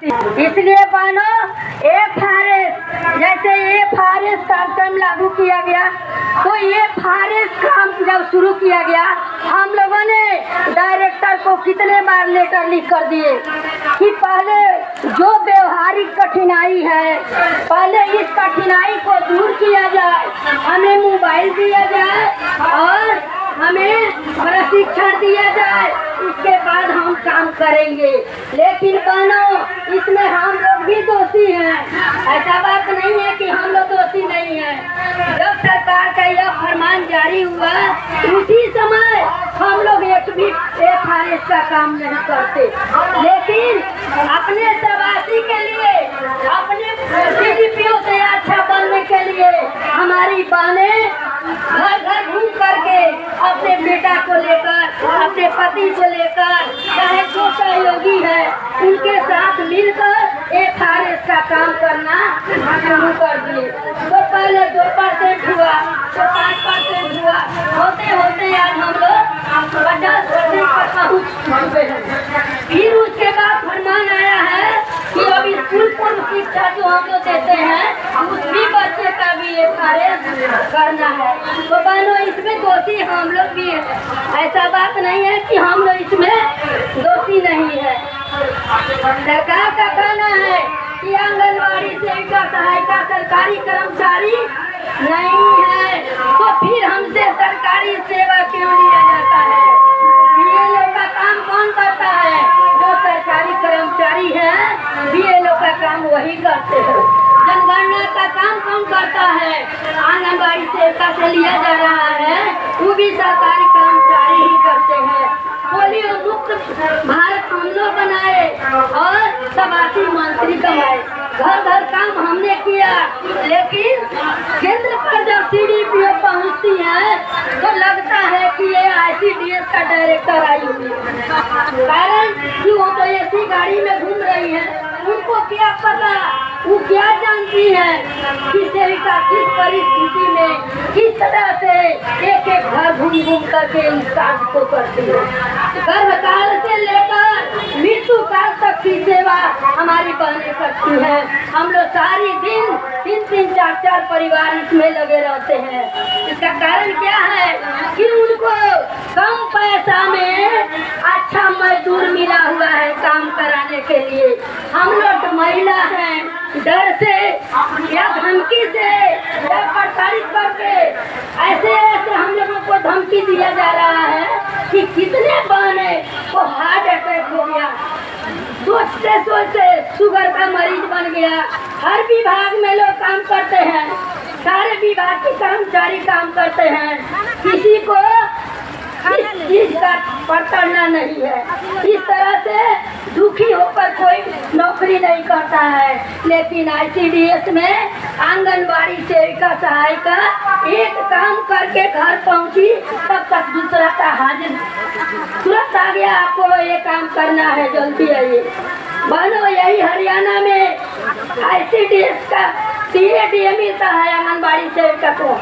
इसलिए बहनों एफआरएस जैसे एफआरएस कार्यक्रम लागू किया गया तो एफआरएस काम जब शुरू किया गया हम लोगों ने डायरेक्टर को कितने बार लेटर लिख कर दिए कि पहले जो व्यवहारिक कठिनाई है पहले इस कठिनाई को दूर किया जाए, हमें मोबाइल दिया जाए और हमें प्रशिक्षण दिया जाए, इसके बाद हम काम करेंगे। लेकिन बहनों इसमें हम लोग भी दोषी हैं, ऐसा बात नहीं है कि हम लोग दोषी नहीं हैं। जब सरकार का यह फरमान जारी हुआ उसी समय हम लोग एक भी एफआरएस का काम नहीं करते, लेकिन अपने शाबाशी के लिए अपने डीजीपीओ से अच्छा बनने के लिए हमारी बहनें घर घर घूम करके अपने बेटा को लेकर अपने पति को लेकर चाहे जो सहयोगी है उनके साथ मिलकर एफआरएस का काम करना शुरू कर दिए। तो पहले 2% हुआ तो 5% हुआ, होते होते आज हम लोग 50% पर पहुँच गए हैं। फिर उसके बाद फरमान आया है कि अब स्कूल पूर्व शिक्षा जो हम लोग देते हैं उसमें बच्चे का भी एफआरएस करना है। तो बहनों इसमें दोषी हम लोग भी हैं, ऐसा बात नहीं है कि हम लोग इसमें दोषी नहीं है। सरकार का कहना है कि आंगनबाड़ी सेविका सहायिका सरकारी कर्मचारी नहीं है, तो फिर हमसे सरकारी सेवा क्यों लिया जाता है? बीएलओ का काम कौन करता है? जो सरकारी कर्मचारी है बीएलओ का काम वही करते हैं। जनगणना का काम कौन करता है? आंगनबाड़ी सेविका से लिया जा रहा है, वो भी सरकारी कर्मचारी ही करते हैं। पोलियो मुक्त भारत हम लोग बनाए और शाबाशी मंत्री कमाए, घर घर काम हमने किया, लेकिन केंद्र पर जब सीडीपीओ पहुंचती है तो लगता है कि ये आईसीडीएस का डायरेक्टर आई हुई है। कारण कि वो तो ऐसी गाड़ी में घूम रही है, उनको क्या पता, वो क्या जानती है कि सेविका किस परिस्थिति में किस तरह से एक एक घर घूम घूम करके इस काम को करती है। गर्भकाल से लेकर मृत्यु काल तक की सेवा हमारी बहनें करती हैं। हम लोग सारी दिन 3-3, 4-4 परिवार इसमें लगे रहते हैं। इसका कारण क्या है कि उनको कम पैसा में अच्छा मजदूर मिला हुआ है काम कराने के लिए। हम लोग महिला हैं, डर से या धमकी से या प्रताड़ित करके ऐसे हम लोगों को धमकी दिया जा रहा है कि कितने बहने को हार्ट अटैक हो गया, सोचते सोचते शुगर का मरीज बन गया। हर विभाग में लोग काम करते हैं, सारे विभाग के कर्मचारी काम करते हैं, किसी को इस चीज का पड़ताना नहीं है। इस तरह से दुखी होकर कोई नौकरी नहीं करता है। लेकिन आईसीडीएस में आंगनबाड़ी सेविका सहायिका एक काम करके घर पहुंची तब तक दूसरा का हाजिर तुरंत आ गया, आपको ये काम करना है, जल्दी आइए। बहनों यही हरियाणा में आईसीडीएस का CADA मिलता है आंगनबाड़ी सेविका को।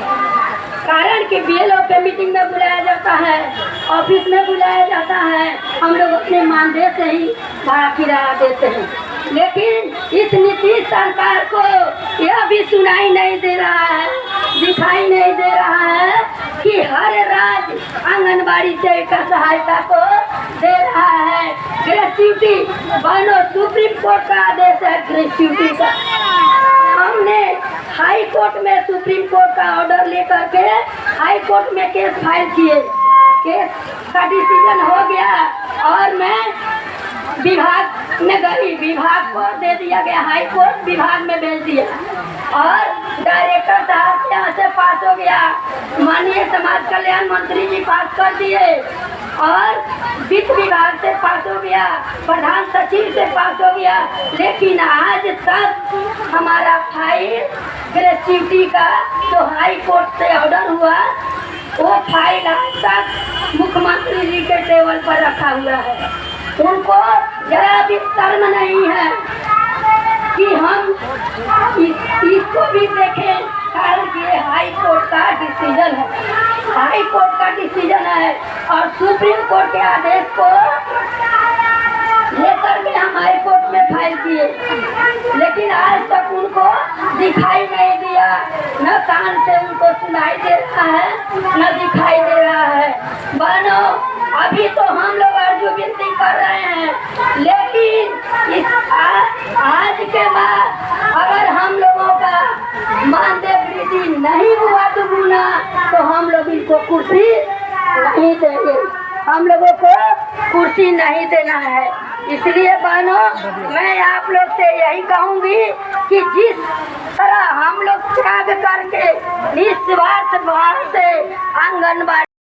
कारण कि बीएलओ पे मीटिंग में बुलाया जाता है, ऑफिस में बुलाया जाता है, हम लोग अपने मानदेय से ही भाड़ा किराया देते हैं। लेकिन इस नीतीश सरकार को यह भी सुनाई नहीं दे रहा है, दिखाई नहीं दे रहा है कि हर राज्य आंगनबाड़ी सेविका सहायता को दे रहा है ग्रेच्युटी। बहनों सुप्रीम कोर्ट का आदेश है ग्रेच्युटी का। हमने हाई कोर्ट में सुप्रीम कोर्ट का ऑर्डर लेकर के हाई कोर्ट में केस फाइल किए, केस का डिसीजन हो गया और मैं विभाग में गई, विभाग को दे दिया गया, हाई कोर्ट विभाग में भेज दिया और डायरेक्टर साहब के यहाँ से पास हो गया, माननीय समाज कल्याण मंत्री जी पास कर दिए और वित्त विभाग से पास हो गया, प्रधान सचिव से पास हो गया। लेकिन आज तक हमारा फाइल ग्रेच्युटी का जो हाई कोर्ट से ऑर्डर हुआ वो फाइल आज तक मुख्यमंत्री जी के टेबल पर रखा हुआ है। उनको जरा भी शर्म नहीं है कि हम इसको भी देखें। कारण ये हाई कोर्ट का डिसीजन है, हाई कोर्ट का डिसीजन है और सुप्रीम कोर्ट के आदेश को लेकर के हम हाई कोर्ट में फाइल किए। लेकिन आज तक उनको दिखाई नहीं दिया, न कान से उनको सुनाई दे रहा है, न दिखाई दे रहा है। बहनों, अभी तो हम लोग अर्जुन गिनती कर रहे हैं, लेकिन इस आज के बाद अगर हम लोगों का मानदेय वृद्धि नहीं हुआ दुगुना तो हम लोग इनको कुर्सी नहीं देंगे, हम लोगों को कुर्सी नहीं देना है। इसलिए बहनों, मैं आप लोग से यही कहूंगी कि जिस तरह हम लोग त्याग करके निस्वार्थ भाव से आंगनबाड़ी